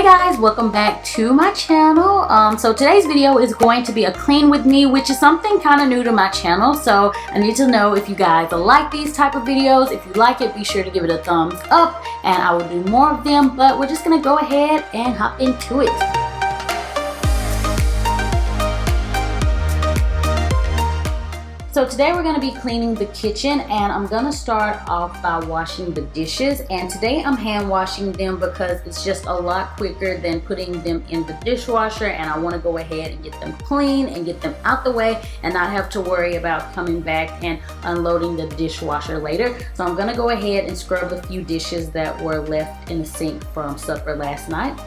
Hey guys, welcome back to my channel. So today's video is going to be a clean with me, which is something kind of new to my channel. So I need to know if you guys like these type of videos. If you like it, be sure to give it a thumbs up and I will do more of them. But we're just gonna go ahead and hop into it. So today we're going to be cleaning the kitchen, and I'm going to start off by washing the dishes. And today I'm hand washing them because it's just a lot quicker than putting them in the dishwasher, and I want to go ahead and get them clean and get them out the way and not have to worry about coming back and unloading the dishwasher later. So I'm going to go ahead and scrub a few dishes that were left in the sink from supper last night.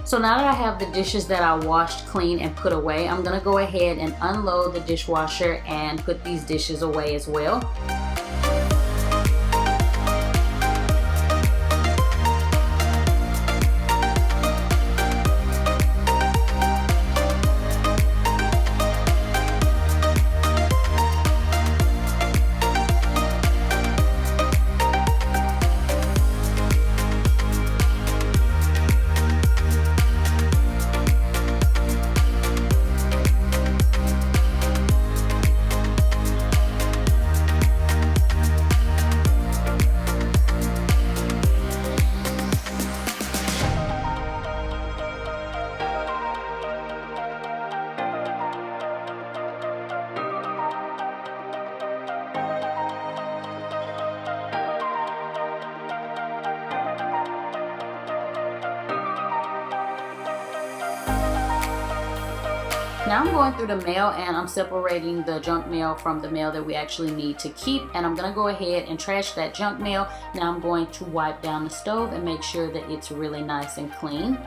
So now that I have the dishes that I washed, cleaned, and put away, I'm gonna go ahead and unload the dishwasher and put these dishes away as well. Now I'm going through the mail and I'm separating the junk mail from the mail that we actually need to keep, and I'm going to go ahead and trash that junk mail. Now I'm going to wipe down the stove and make sure that it's really nice and clean.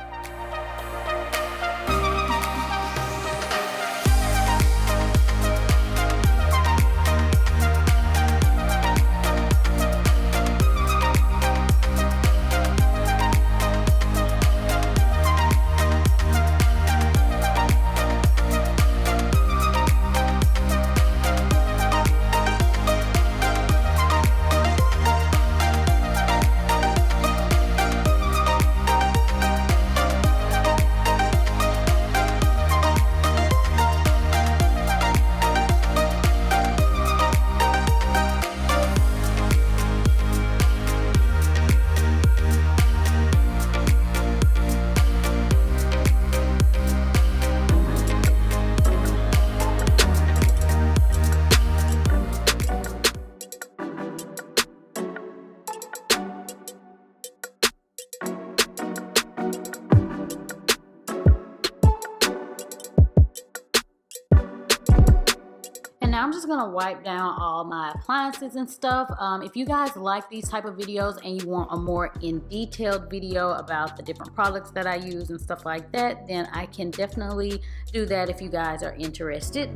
now I'm just gonna wipe down all my appliances and stuff. If you guys like these type of videos and you want a more in detailed video about the different products that I use and stuff like that, then I can definitely do that if you guys are interested.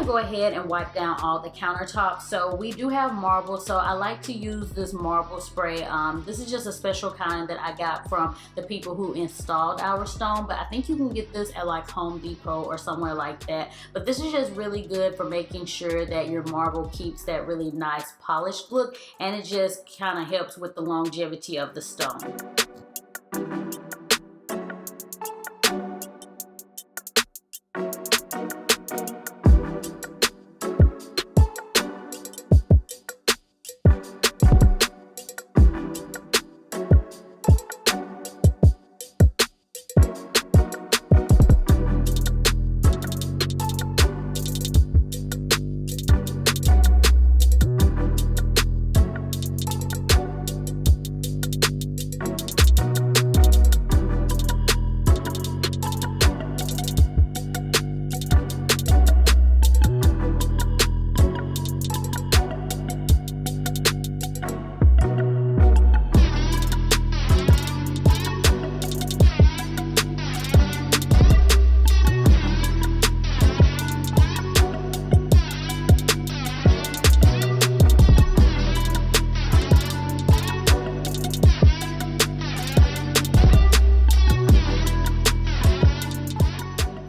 Go ahead and wipe down all the countertops. So we do have marble, so I like to use this marble spray. This is just a special kind that I got from the people who installed our stone, but I think you can get this at like Home Depot or somewhere like that. But this is just really good for making sure that your marble keeps that really nice polished look, and it just kind of helps with the longevity of the stone.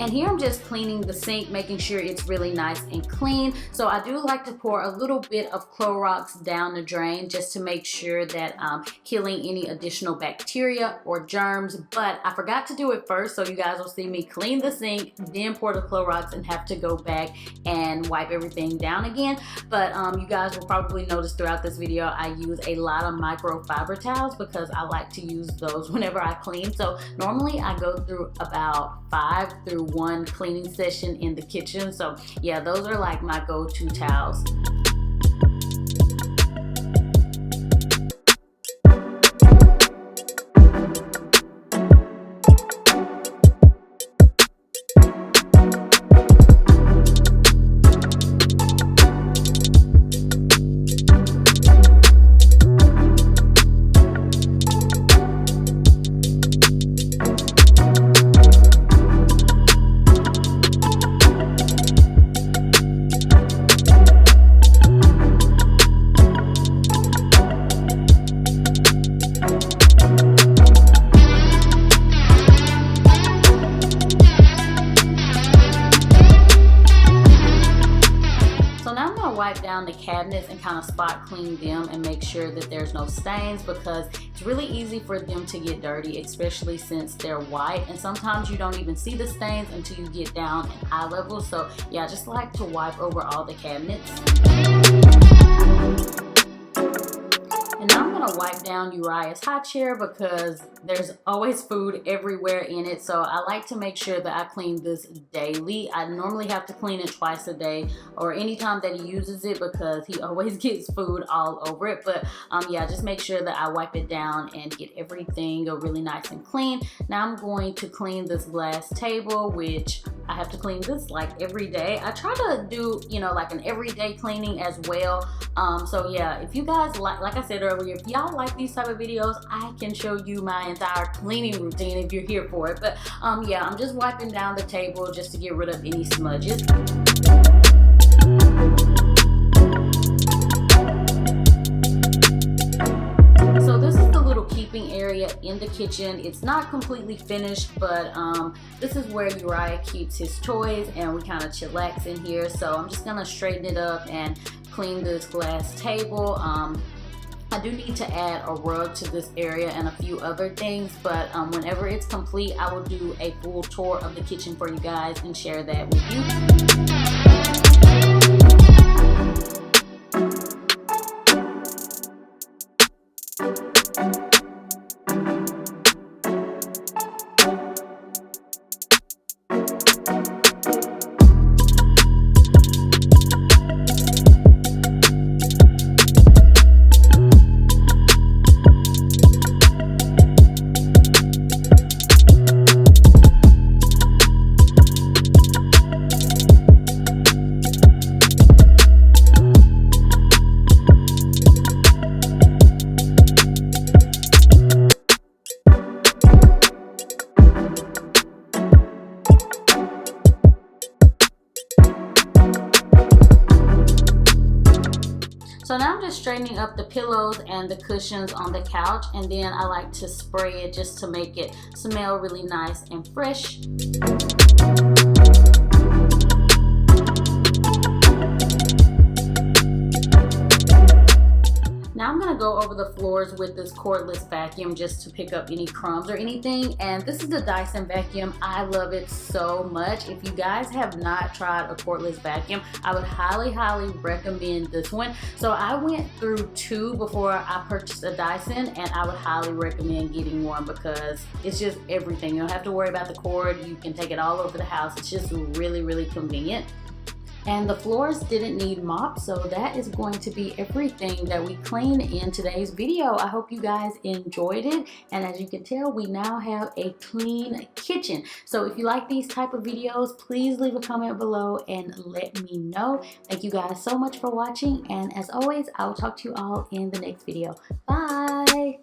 And here I'm just cleaning the sink, making sure it's really nice and clean. So I do like to pour a little bit of Clorox down the drain just to make sure that I'm killing any additional bacteria or germs. But I forgot to do it first, so you guys will see me clean the sink, then pour the Clorox and have to go back and wipe everything down again. But you guys will probably notice throughout this video I use a lot of microfiber towels because I like to use those whenever I clean. So normally I go through about 5 through 1 cleaning session in the kitchen. So yeah, those are like my go-to towels. Wipe down the cabinets and kind of spot clean them and make sure that there's no stains, because it's really easy for them to get dirty, especially since they're white, and sometimes you don't even see the stains until you get down in eye level. So yeah, I just like to wipe over all the cabinets. And now I'm gonna wipe down Uriah's high chair because there's always food everywhere in it. So I like to make sure that I clean this daily. I normally have to clean it twice a day or anytime that he uses it because he always gets food all over it. But yeah, just make sure that I wipe it down and get everything really nice and clean. Now I'm going to clean this glass table, which I have to clean this like every day. I try to do, you know, like an everyday cleaning as well. So yeah, if you guys like I said earlier, if y'all like these type of videos, I can show you my entire cleaning routine if you're here for it. But yeah, I'm just wiping down the table just to get rid of any smudges. So this is the little keeping area in the kitchen. It's not completely finished, but this is where Uriah keeps his toys, and we kind of chillax in here. So I'm just gonna straighten it up and clean this glass table. I do need to add a rug to this area and a few other things, but whenever it's complete, I will do a full tour of the kitchen for you guys and share that with you. So now I'm just straightening up the pillows and the cushions on the couch, and then I like to spray it just to make it smell really nice and fresh. Now I'm gonna go over the floors with this cordless vacuum just to pick up any crumbs or anything. And this is the Dyson vacuum. I love it so much. If you guys have not tried a cordless vacuum, I would highly recommend this one. So I went through 2 before I purchased a Dyson, and I would highly recommend getting one because it's just everything. You don't have to worry about the cord. You can take it all over the house. It's just really convenient. And the floors didn't need mopped, so that is going to be everything that we cleaned in today's video. I hope you guys enjoyed it, and as you can tell, we now have a clean kitchen. So if you like these type of videos, please leave a comment below and let me know. Thank you guys so much for watching, and as always, I will talk to you all in the next video. Bye!